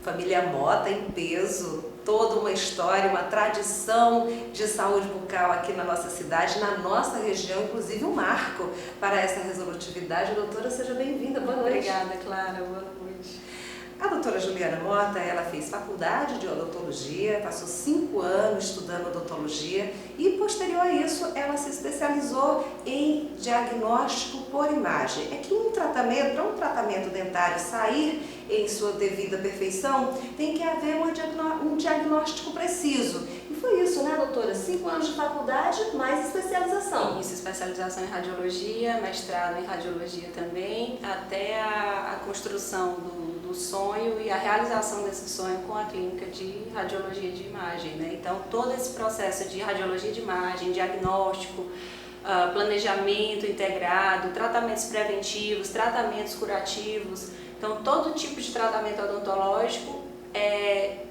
Família Mota em peso, toda uma história, uma tradição de saúde bucal aqui na nossa cidade, na nossa região, inclusive um marco para essa resolutividade. Doutora, seja bem-vinda, boa noite. Obrigada, Clara, boa noite. A doutora Juliana Mota, ela fez faculdade de odontologia, passou 5 anos estudando odontologia e, posterior a isso, ela se especializou em diagnóstico por imagem. É que para um tratamento dentário sair em sua devida perfeição, tem que haver um diagnóstico preciso. E foi isso, né, doutora? 5 anos de faculdade, mais especialização. Isso, especialização em radiologia, mestrado em radiologia também, até a construção do sonho e a realização desse sonho com a clínica de radiologia de imagem, né? Então, todo esse processo de radiologia de imagem, diagnóstico, planejamento integrado, tratamentos preventivos, tratamentos curativos, então todo tipo de tratamento odontológico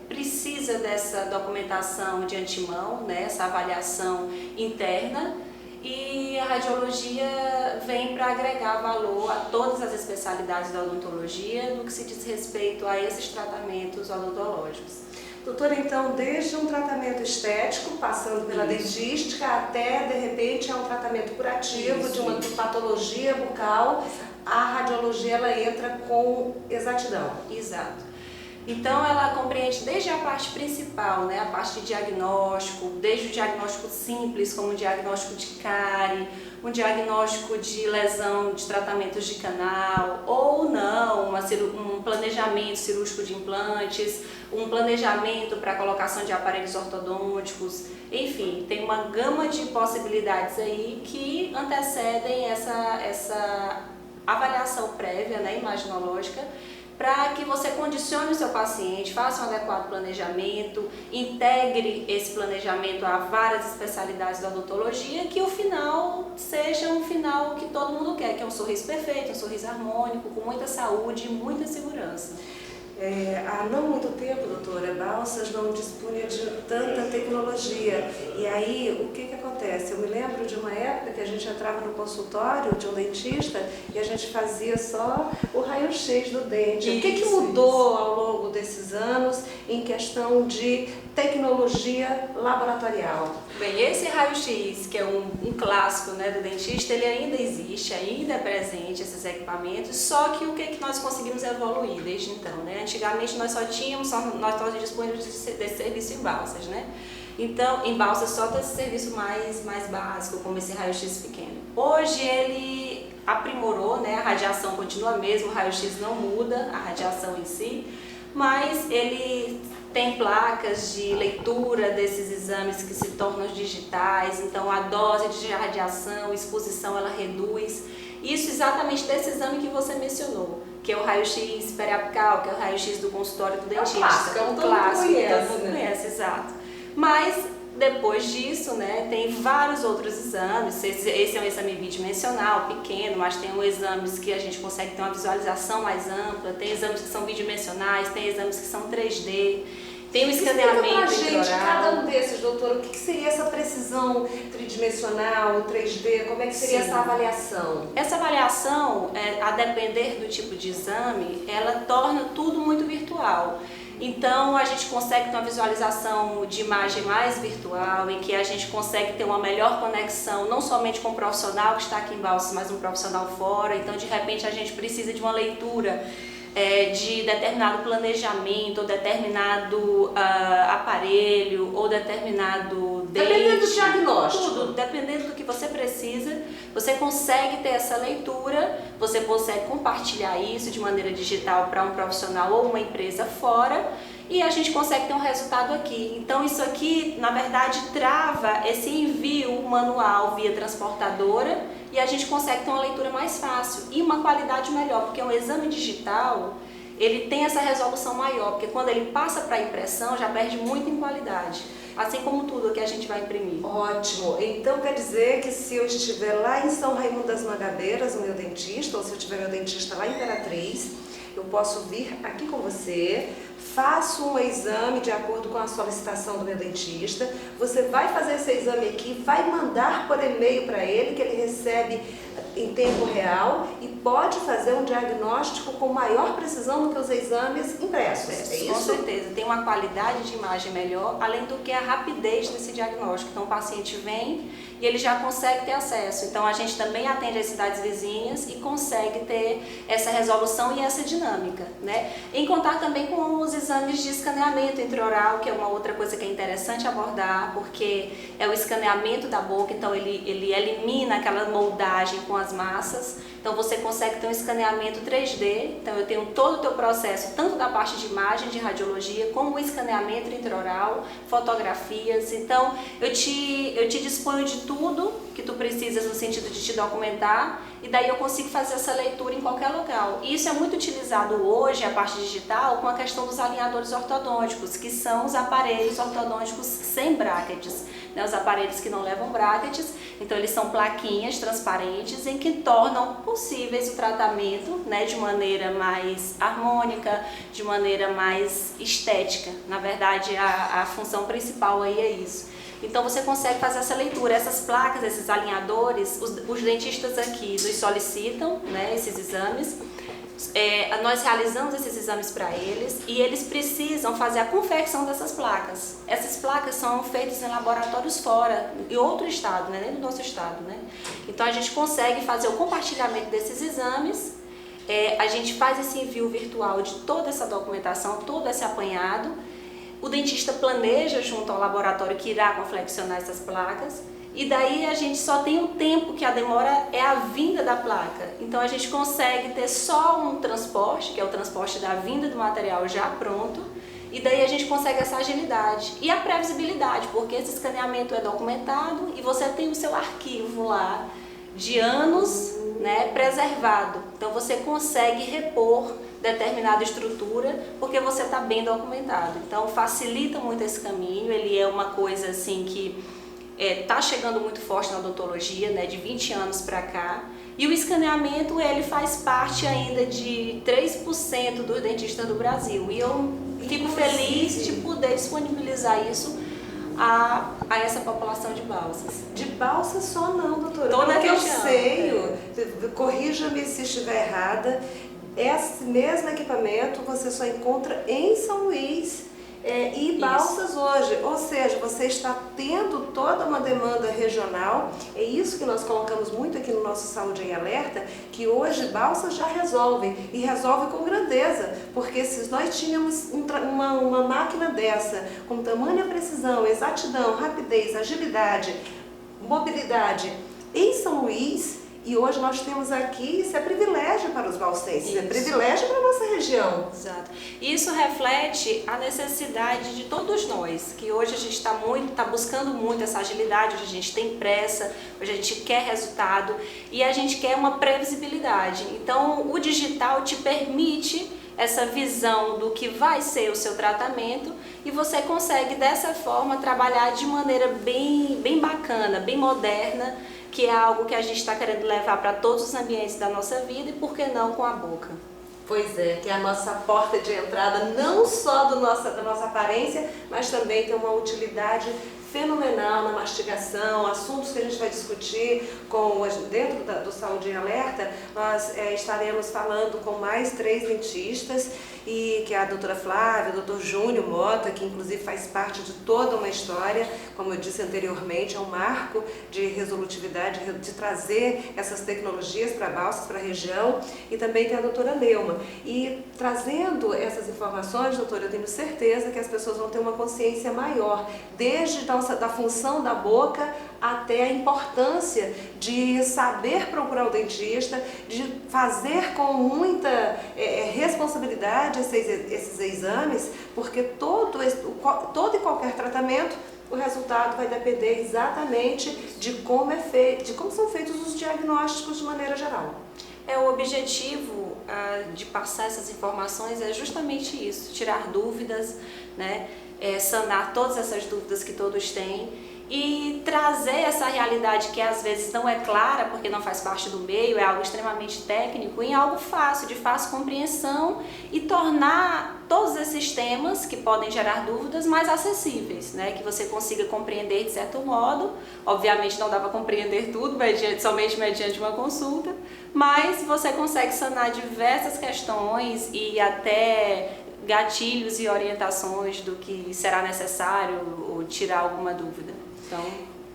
precisa dessa documentação de antemão, né? Essa avaliação interna. E a radiologia vem para agregar valor a todas as especialidades da odontologia no que se diz respeito a esses tratamentos odontológicos. Doutora, então, desde um tratamento estético, passando pela dentística, até, de repente, um tratamento curativo de uma patologia bucal, a radiologia ela entra com exatidão. Exato. Então, ela compreende desde a parte principal, né, a parte de diagnóstico, desde o diagnóstico simples, como o diagnóstico de cárie, um diagnóstico de lesão de tratamentos de canal, ou não, um planejamento cirúrgico de implantes, um planejamento para a colocação de aparelhos ortodônticos, enfim, tem uma gama de possibilidades aí que antecedem essa avaliação prévia, né, imaginológica, para que você condicione o seu paciente, faça um adequado planejamento, integre esse planejamento a várias especialidades da odontologia, que o final seja um final que todo mundo quer, que é um sorriso perfeito, um sorriso harmônico, com muita saúde e muita segurança. Há não muito tempo, doutora, Balsas não dispunha de tanta tecnologia. E aí, o que acontece? Eu me lembro de uma época que a gente entrava no consultório de um dentista e a gente fazia só o raio-x do dente. O que mudou ao longo desses anos em questão de tecnologia laboratorial? Bem, esse raio-x, que é um clássico, né, do dentista, ele ainda existe, ainda é presente esses equipamentos, só que o que nós conseguimos evoluir desde então, né? Antigamente nós só dispunhamos desse serviço em Balsas, né? Então, em Balsas só desse serviço mais básico, como esse raio-x pequeno. Hoje ele aprimorou, né? A radiação continua a mesma, o raio-x não muda, a radiação em si, mas ele tem placas de leitura desses exames que se tornam digitais, então a dose de radiação, exposição, ela reduz. Isso exatamente desse exame que você mencionou, que é o raio-x periapical, que é o raio-x do consultório do dentista. É um clássico, todo mundo conhece, exato. Mas depois disso, né, tem vários outros exames. Esse é um exame bidimensional, pequeno, mas tem exames que a gente consegue ter uma visualização mais ampla, tem exames que são bidimensionais, tem exames que são 3D, tem o escaneamento intraoral. Cada um desses, doutor, o que seria essa precisão tridimensional, 3D, como é que seria essa avaliação? Essa avaliação, a depender do tipo de exame, ela torna tudo muito virtual. Então, a gente consegue ter uma visualização de imagem mais virtual, em que a gente consegue ter uma melhor conexão, não somente com o profissional que está aqui em Balsas, mas um profissional fora. Então, de repente, a gente precisa de uma leitura de determinado planejamento, ou determinado aparelho, ou determinado dente. Dependendo do diagnóstico. Tudo, dependendo do que você precisa, você consegue ter essa leitura, você consegue compartilhar isso de maneira digital para um profissional ou uma empresa fora, e a gente consegue ter um resultado aqui. Então isso aqui, na verdade, trava esse envio manual via transportadora, e a gente consegue ter uma leitura mais fácil e uma qualidade melhor, porque um exame digital, ele tem essa resolução maior, porque quando ele passa para a impressão, já perde muito em qualidade, assim como tudo que a gente vai imprimir. Ótimo! Então quer dizer que se eu estiver lá em São Raimundo das Mangabeiras, o meu dentista, ou se eu tiver meu dentista lá em Imperatriz, eu posso vir aqui com você, faço um exame de acordo com a solicitação do meu dentista, você vai fazer esse exame aqui, vai mandar por e-mail para ele, que ele recebe em tempo real e pode fazer um diagnóstico com maior precisão do que os exames impressos. É isso? Com certeza, tem uma qualidade de imagem melhor, além do que a rapidez desse diagnóstico. Então o paciente vem e ele já consegue ter acesso. Então a gente também atende as cidades vizinhas e consegue ter essa resolução e essa dinâmica, né? Em contar também com os exames de escaneamento intraoral, que é uma outra coisa que é interessante abordar, porque é o escaneamento da boca, então ele elimina aquela moldagem com as massas. Então você consegue ter um escaneamento 3D, então eu tenho todo o teu processo, tanto da parte de imagem, de radiologia, como o escaneamento intraoral, fotografias. Então eu te disponho de tudo que tu precisas no sentido de te documentar, e daí eu consigo fazer essa leitura em qualquer local. E isso é muito utilizado hoje, a parte digital, com a questão dos alinhadores ortodônticos, que são os aparelhos ortodônticos sem brackets, né? Os aparelhos que não levam brackets, então eles são plaquinhas transparentes em que tornam possíveis o tratamento, né, de maneira mais harmônica, de maneira mais estética. Na verdade, a função principal aí é isso. Então você consegue fazer essa leitura. Essas placas, esses alinhadores, os dentistas aqui nos solicitam, né, esses exames. Nós realizamos esses exames para eles e eles precisam fazer a confecção dessas placas. Essas placas são feitas em laboratórios fora, em outro estado, né, nem no nosso estado, né? Então a gente consegue fazer o compartilhamento desses exames, a gente faz esse envio virtual de toda essa documentação, todo esse apanhado. O dentista planeja junto ao laboratório que irá confeccionar essas placas. E daí a gente só tem o tempo que a demora é a vinda da placa. Então a gente consegue ter só um transporte, que é o transporte da vinda do material já pronto, e daí a gente consegue essa agilidade. E a previsibilidade, porque esse escaneamento é documentado e você tem o seu arquivo lá de anos, né, preservado. Então você consegue repor determinada estrutura porque você está bem documentado. Então facilita muito esse caminho, ele é uma coisa assim que está chegando muito forte na odontologia, né, de 20 anos para cá. E o escaneamento, ele faz parte ainda de 3% dos dentistas do Brasil. E eu fico feliz de poder disponibilizar isso a essa população de Balsas. De Balsas só não, doutora. Toda Pelo que eu região, sei, corrija-me se estiver errada, esse mesmo equipamento você só encontra em São Luís e Balsas hoje, ou seja, você está tendo toda uma demanda regional. É isso que nós colocamos muito aqui no nosso Saúde em Alerta, que hoje Balsas já resolve, e resolve com grandeza, porque se nós tínhamos uma máquina dessa, com tamanha precisão, exatidão, rapidez, agilidade, mobilidade em São Luís, e hoje nós temos aqui, isso é privilégio para os balsenses, é privilégio para a nossa região. Exato. Isso reflete a necessidade de todos nós, que hoje a gente está buscando muito essa agilidade, hoje a gente tem pressa, hoje a gente quer resultado e a gente quer uma previsibilidade. Então o digital te permite essa visão do que vai ser o seu tratamento e você consegue dessa forma trabalhar de maneira bem bacana, bem moderna, que é algo que a gente está querendo levar para todos os ambientes da nossa vida e por que não com a boca. Pois é, que é a nossa porta de entrada não só da nossa aparência, mas também tem uma utilidade fenomenal na mastigação, assuntos que a gente vai discutir dentro do Saúde em Alerta. Nós estaremos falando com mais 3 dentistas, e que é a doutora Flávia, o doutor Júnior Mota, que inclusive faz parte de toda uma história, como eu disse anteriormente, é um marco de resolutividade, de trazer essas tecnologias para Balsas, para a região, e também tem a doutora Neuma. E trazendo essas informações, doutora, eu tenho certeza que as pessoas vão ter uma consciência maior, desde da função da boca até a importância de saber procurar o dentista, de fazer com muita responsabilidade esses exames, porque todo e qualquer tratamento, o resultado vai depender exatamente de como são feitos os diagnósticos de maneira geral. O objetivo de passar essas informações é justamente isso, tirar dúvidas, né? Sanar todas essas dúvidas que todos têm e trazer essa realidade que às vezes não é clara porque não faz parte do meio, é algo extremamente técnico, em algo fácil, de fácil compreensão e tornar todos esses temas que podem gerar dúvidas mais acessíveis, né? Que você consiga compreender de certo modo. Obviamente não dá para compreender tudo somente mediante uma consulta, mas você consegue sanar diversas questões e até gatilhos e orientações do que será necessário ou tirar alguma dúvida. Então,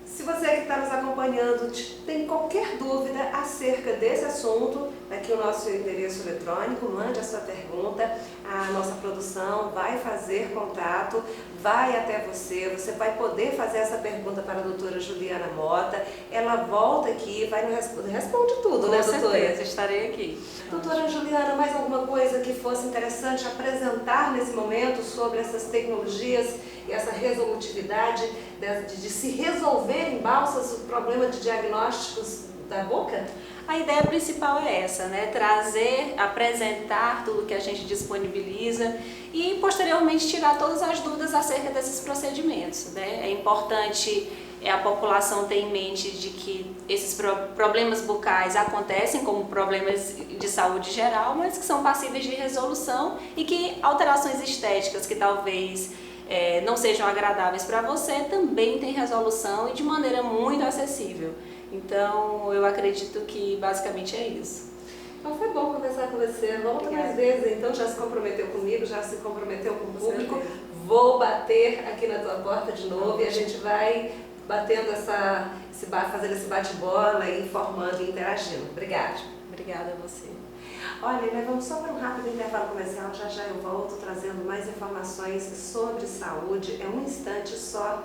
se você que está nos acompanhando tem qualquer dúvida acerca desse assunto, aqui o nosso endereço eletrônico, mande a sua pergunta, a nossa produção vai fazer contato, vai até você, você vai poder fazer essa pergunta para a doutora Juliana Mota, ela volta aqui, vai nos responde tudo, né, doutora? Com certeza, estarei aqui. Doutora Juliana, mais alguma coisa que fosse interessante apresentar nesse momento sobre essas tecnologias e essa resolutividade de se resolver em Balsas o problema de diagnósticos da boca? A ideia principal é essa, né? Trazer, apresentar tudo que a gente disponibiliza e posteriormente tirar todas as dúvidas acerca desses procedimentos, né? É importante a população ter em mente de que esses problemas bucais acontecem como problemas de saúde geral, mas que são passíveis de resolução e que alterações estéticas que talvez não sejam agradáveis para você também tem resolução e de maneira muito acessível. Então, eu acredito que basicamente é isso. Então foi bom conversar com você. Volta mais vezes, então já se comprometeu comigo, já se comprometeu com o público. Vou bater aqui na tua porta de novo e a gente vai batendo fazendo esse bate-bola e informando e interagindo. Obrigada. Obrigada a você. Olha, nós vamos só para um rápido intervalo comercial, já já eu volto trazendo mais informações sobre saúde. É um instante só.